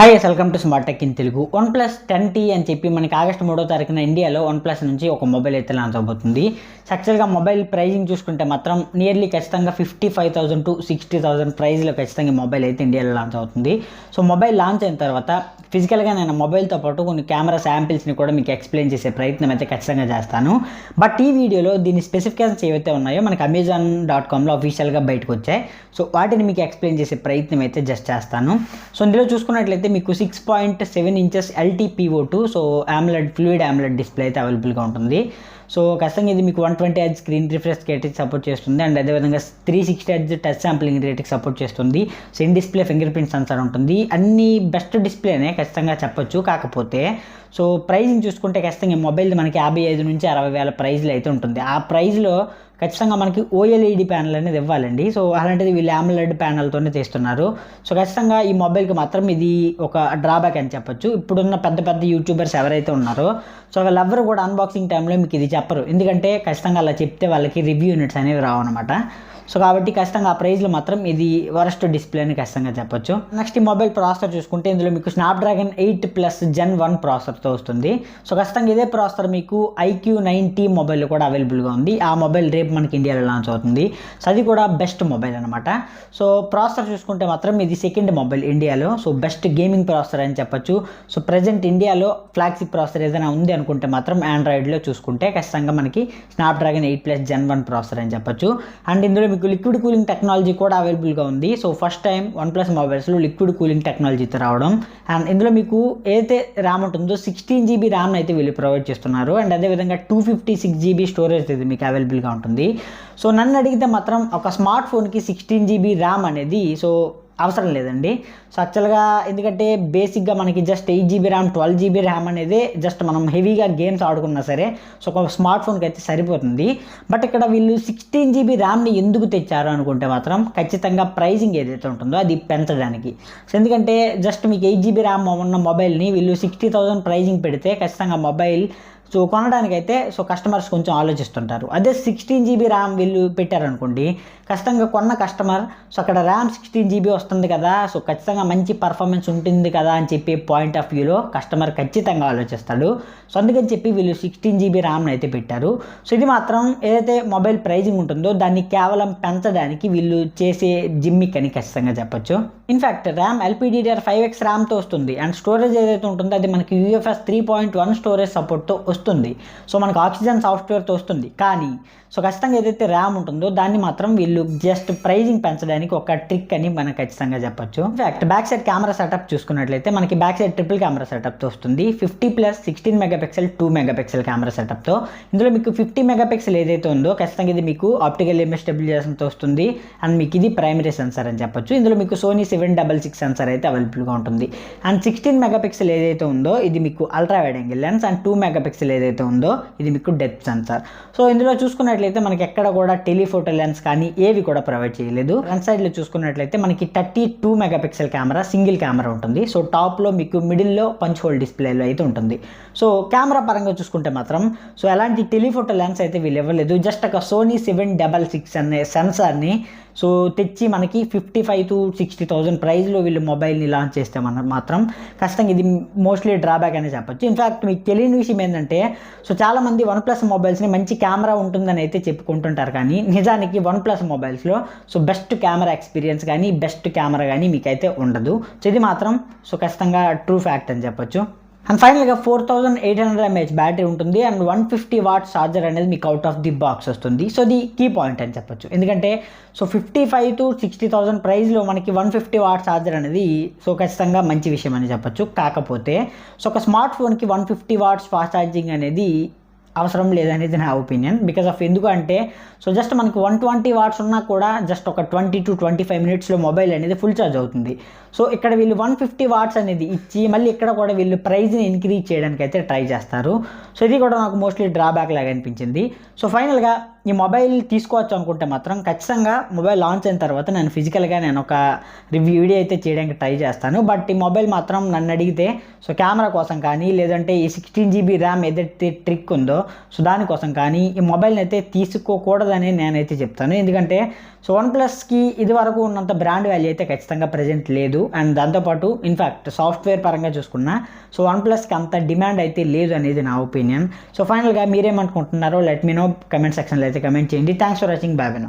Hi welcome to smart tech in Telugu. OnePlus 10T అని చెప్పి మనకి ఆగస్టు 3వ తారీఖున ఇండియాలో OnePlus నుంచి ఒక మొబైల్ అయితే లాంచ్ అవబోతుంది. యాక్చువల్గా మొబైల్ ప్రైజింగ్ చూసుకుంటే మాత్రం నియర్లీ ఖచ్చితంగా 55,000 to 60,000 ప్రైజ్లో ఖచ్చితంగా మొబైల్ అయితే ఇండియాలో లాంచ్ అవుతుంది. సో మొబైల్ లాంచ్ అయిన తర్వాత ఫిజికల్గా నేను మొబైల్తో పాటు కొన్ని కెమెరా శాంపిల్స్ని కూడా మీకు ఎక్స్ప్లెయిన్ చేసే ప్రయత్నం అయితే ఖచ్చితంగా చేస్తాను. బట్ ఈ వీడియోలో దీని స్పెసిఫికేషన్స్ ఏవైతే ఉన్నాయో మనకి Amazon.comలో అఫీషియల్గా బయటకు వచ్చాయి. సో వాటిని మీకు ఎక్స్ప్లెయిన్ చేసే ప్రయత్నం అయితే జస్ట్ చేస్తాను. సో ఇందులో చూసుకున్నట్లయితే మీకు 6.7 inches LTPO2 so fluid AMOLED display అయితే అవైలబుల్గా ఉంటుంది. సో ఖచ్చితంగా ఇది మీకు 120Hz స్క్రీన్ రిఫ్రెష్ రేట్కి సపోర్ట్ చేస్తుంది అండ్ అదేవిధంగా 360Hz టచ్ శాంప్లింగ్ రేట్కి సపోర్ట్ చేస్తుంది. So in display finger print censor ఉంటుంది. అన్ని బెస్ట్ డిస్ప్లేనే ఖచ్చితంగా చెప్పొచ్చు. కాకపోతే సో ప్రైజింగ్ చూసుకుంటే ఖచ్చితంగా ఈ మొబైల్ మనకి 55 నుంచి 60,000 ప్రైజ్లో అయితే ఉంటుంది. ఆ ప్రైజ్లో ఖచ్చితంగా మనకి OLED ప్యానల్ అనేది ఇవ్వాలండి. సో అలాంటిది వీళ్ళు AMOLED ప్యానల్తోనే తీస్తున్నారు. సో ఖచ్చితంగా ఈ మొబైల్కి మాత్రం ఇది ఒక డ్రాబ్యాక్ అని చెప్పొచ్చు. ఇప్పుడున్న పెద్ద యూట్యూబర్స్ ఎవరైతే ఉన్నారో సో వాళ్ళెవ్వరు కూడా అన్బాక్సింగ్ టైంలో మీకు ఇది చెప్పరు. ఎందుకంటే ఖచ్చితంగా అలా చెప్తే వాళ్ళకి రివ్యూ యూనిట్స్ అనేవి రావన్నమాట. సో కాబట్టి ఖచ్చితంగా ఆ ప్రైజ్లో మాత్రం ఇది వరస్ట్ డిస్ప్లే అని ఖచ్చితంగా చెప్పొచ్చు. నెక్స్ట్ ఈ మొబైల్ ప్రాసెసర్ చూసుకుంటే ఇందులో మీకు Snapdragon 8+ Gen 1 ప్రాసెసర్తో వస్తుంది. సో ఖచ్చితంగా ఇదే ప్రాసెసర్ మీకు IQ9T మొబైల్ కూడా అవైలబుల్గా ఉంది. ఆ మొబైల్ రేపు మనకి ఇండియాలో లాంచ్ అవుతుంది. సో అది కూడా బెస్ట్ మొబైల్ అనమాట. సో ప్రాసెసర్ చూసుకుంటే మాత్రం ఇది సెకండ్ మొబైల్ ఇండియాలో. సో బెస్ట్ గేమింగ్ ప్రాసెసర్ అని చెప్పొచ్చు. సో ప్రజెంట్ ఇండియాలో ఫ్లాగ్షిప్ ప్రాసెసర్ ఏదైనా ఉంది అనుకుంటే మాత్రం ఆండ్రాయిడ్లో చూసుకుంటే ఖచ్చితంగా మనకి Snapdragon 8+ Gen 1 ప్రాసెసర్ అని చెప్పొచ్చు. అండ్ ఇందులో మీకు లిక్విడ్ కూలింగ్ టెక్నాలజీ కూడా అవైలబుల్గా ఉంది. సో ఫస్ట్ టైం OnePlus మొబైల్స్లో లిక్విడ్ కూలింగ్ టెక్నాలజీతో రావడం. అండ్ ఇందులో మీకు ఏదైతే ర్యామ్ ఉంటుందో 16 GB ర్యామ్ అయితే వీళ్ళు ప్రొవైడ్ చేస్తున్నారు. అండ్ అదేవిధంగా 256 GB స్టోరేజ్ అయితే మీకు అవైలబుల్గా ఉంటుంది. సో నన్ను అడిగితే మాత్రం ఒక స్మార్ట్ ఫోన్కి 16 GB ర్యామ్ అనేది సో అవసరం లేదండి. సో యాక్చువల్గా ఎందుకంటే బేసిక్గా మనకి just 8 GB RAM 12 GB RAM అనేది జస్ట్ మనం హెవీగా గేమ్స్ ఆడుకున్నా సరే సో ఒక స్మార్ట్ ఫోన్కి అయితే సరిపోతుంది. బట్ ఇక్కడ వీళ్ళు 16 GB ర్యామ్ని ఎందుకు తెచ్చారు అనుకుంటే మాత్రం ఖచ్చితంగా ప్రైజింగ్ ఏదైతే ఉంటుందో అది పెంచడానికి. సో ఎందుకంటే జస్ట్ మీకు 8 GB ర్యామ్ ఉన్న మొబైల్ని వీళ్ళు 60,000 ప్రైజింగ్ పెడితే ఖచ్చితంగా మొబైల్ సో కొనడానికైతే సో కస్టమర్స్ కొంచెం ఆలోచిస్తుంటారు. అదే 16 GB ర్యామ్ వీళ్ళు పెట్టారనుకోండి ఖచ్చితంగా కొన్న కస్టమర్ సో అక్కడ ర్యామ్ 16 GB వస్తుంది కదా సో ఖచ్చితంగా మంచి పర్ఫార్మెన్స్ ఉంటుంది కదా అని చెప్పి పాయింట్ ఆఫ్ వ్యూలో కస్టమర్ ఖచ్చితంగా ఆలోచిస్తాడు. సో అందుకని చెప్పి వీళ్ళు 16 GB ర్యామ్ని అయితే పెట్టారు. సో ఇది మాత్రం ఏదైతే మొబైల్ ప్రైజింగ్ ఉంటుందో దాన్ని కేవలం పెంచడానికి వీళ్ళు చేసే జిమ్మిక్ అని ఖచ్చితంగా చెప్పొచ్చు. ఇన్ఫ్యాక్ట్ ర్యామ్ LPDDR5X ర్యామ్తో వస్తుంది. అండ్ స్టోరేజ్ ఏదైతే ఉంటుందో అది మనకి UFS 3.1 స్టోరేజ్ సపోర్ట్తో వస్తుంది. సో మనకు ఆక్సిజన్ సాఫ్ట్వేర్తో వస్తుంది. కానీ సో ఖచ్చితంగా ఏదైతే ర్యామ్ ఉంటుందో దాన్ని మాత్రం వీళ్ళు జస్ట్ ప్రైజింగ్ పెంచడానికి ఒక ట్రిక్ అని మనం ఖచ్చితంగా చెప్పొచ్చు. In fact back side camera setup చూసుకున్నట్లయితే మనకి బ్యాక్ సైడ్ ట్రిపుల్ కెమెరా సెటప్తో వస్తుంది. 50+16 మెగాపిక్సెల్ 2 మెగాపిక్సెల్ కెమెరా సెటప్తో. ఇందులో మీకు 50 మెగాపిక్సెల్ ఏదైతే ఉందో ఖచ్చితంగా ఇది మీకు ఆప్టికల్ ఇమేజ్ స్టెబిలైజేషన్తో వస్తుంది. అండ్ మీకు ఇది ప్రైమరీ సెన్సార్ అని చెప్పొచ్చు. ఇందులో మీకు Sony 766 సెన్సార్ అయితే అవైలబుల్గా ఉంటుంది. అండ్ 16 మెగాపిక్సెల్ ఏదైతే ఉందో ఇది మీకు ultra wide angle lens. And 2 megapixel ఏదైతే ఉందో ఇది మీకు డెప్త్ సెన్సార్. సో ఇందులో చూసుకున్నట్లయితే మనకి ఎక్కడ కూడా టెలిఫోటో లెన్స్ కానీ ఏవి కూడా ప్రొవైడ్ చేయలేదు. ఫ్రంట్ సైడ్లో చూసుకున్నట్లయితే మనకి 32 మెగాపిక్సెల్ కెమెరా సింగిల్ కెమెరా ఉంటుంది. సో టాప్లో మీకు మిడిల్లో పంచ్ హోల్ డిస్ప్లేలో అయితే ఉంటుంది. సో కెమెరా పరంగా చూసుకుంటే మాత్రం సో ఎలాంటి టెలిఫోటో లెన్స్ అయితే వీళ్ళు ఇవ్వలేదు. జస్ట్ ఒక Sony 766 అనే సెన్సార్ని సో తెచ్చి మనకి 55,000 to 60,000 ప్రైజ్లో వీళ్ళు మొబైల్ని లాంచ్ చేస్తే మాత్రం ఖచ్చితంగా ఇది మోస్ట్లీ డ్రాబ్యాక్ అనే చెప్పొచ్చు. ఇన్ఫ్యాక్ట్ మీకు తెలియని విషయం ఏంటంటే సో చాలామంది OnePlus మొబైల్స్ని మంచి కెమెరా ఉంటుందని అయితే చెప్పుకుంటుంటారు. కానీ నిజానికి OnePlus మొబైల్స్లో సో బెస్ట్ కెమెరా ఎక్స్పీరియన్స్ కానీ బెస్ట్ కెమెరా కానీ మీకైతే ఉండదు. సో ఇది మాత్రం సో ఖచ్చితంగా ట్రూ ఫ్యాక్ట్ అని చెప్పొచ్చు. అండ్ ఫైనల్గా 4800 mAh బ్యాటరీ ఉంటుంది. అండ్ 150 వాట్ ఛార్జర్ అనేది మీకు అవుట్ ఆఫ్ ది బాక్స్ వస్తుంది. సో ఇది కీ పాయింట్ అని చెప్పొచ్చు. ఎందుకంటే సో 55,000 to 60,000 ప్రైస్లో మనకి 150 వాట్ ఛార్జర్ అనేది సో ఖచ్చితంగా మంచి విషయం అని చెప్పొచ్చు. కాకపోతే సో ఒక స్మార్ట్ ఫోన్కి 150 వాట్స్ ఫాస్ట్ ఛార్జింగ్ అనేది అవసరం లేదనేది నా ఒపీనియన్. బికాస్ ఆఫ్ ఎందుకంటే సో జస్ట్ మనకి 120 వాట్స్ ఉన్నా కూడా జస్ట్ ఒక 20 to 25 మినిట్స్లో మొబైల్ అనేది ఫుల్ ఛార్జ్ అవుతుంది. సో ఇక్కడ వీళ్ళు 150 వాట్స్ అనేది ఇచ్చి మళ్ళీ ఇక్కడ కూడా వీళ్ళు ప్రైస్ని ఇంక్రీజ్ చేయడానికి అయితే ట్రై చేస్తారు. సో ఇది కూడా నాకు మోస్ట్లీ డ్రాబ్యాక్ లాగా అనిపించింది. సో ఫైనల్గా ఈ మొబైల్ తీసుకోవచ్చు అనుకుంటే మాత్రం ఖచ్చితంగా మొబైల్ లాంచ్ అయిన తర్వాత నేను ఫిజికల్గా నేను ఒక వీడియో అయితే చేయడానికి ట్రై చేస్తాను. బట్ ఈ మొబైల్ మాత్రం నన్ను అడిగితే సో కెమెరా కోసం కానీ లేదంటే ఈ 16 GB ర్యామ్ ఏదైతే ట్రిక్ ఉందో సో దానికోసం కానీ ఈ మొబైల్ని అయితే తీసుకోకూడదని నేనైతే చెప్తాను. ఎందుకంటే సో వన్ప్లస్కి ఇది వరకు ఉన్నంత బ్రాండ్ వాల్యూ అయితే ఖచ్చితంగా ప్రజెంట్ లేదు. అండ్ దాంతోపాటు ఇన్ఫ్యాక్ట్ సాఫ్ట్వేర్ పరంగా చూసుకున్నా సో వన్ప్లస్కి అంత డిమాండ్ అయితే లేదు అనేది నా ఒపీనియన్. సో ఫైనల్గా మీరేమనుకుంటున్నారో లెట్ మీ నో కమెంట్ సెక్షన్లో అయితే కమెంట్ చేయండి. Thanks for watching. బాయ్.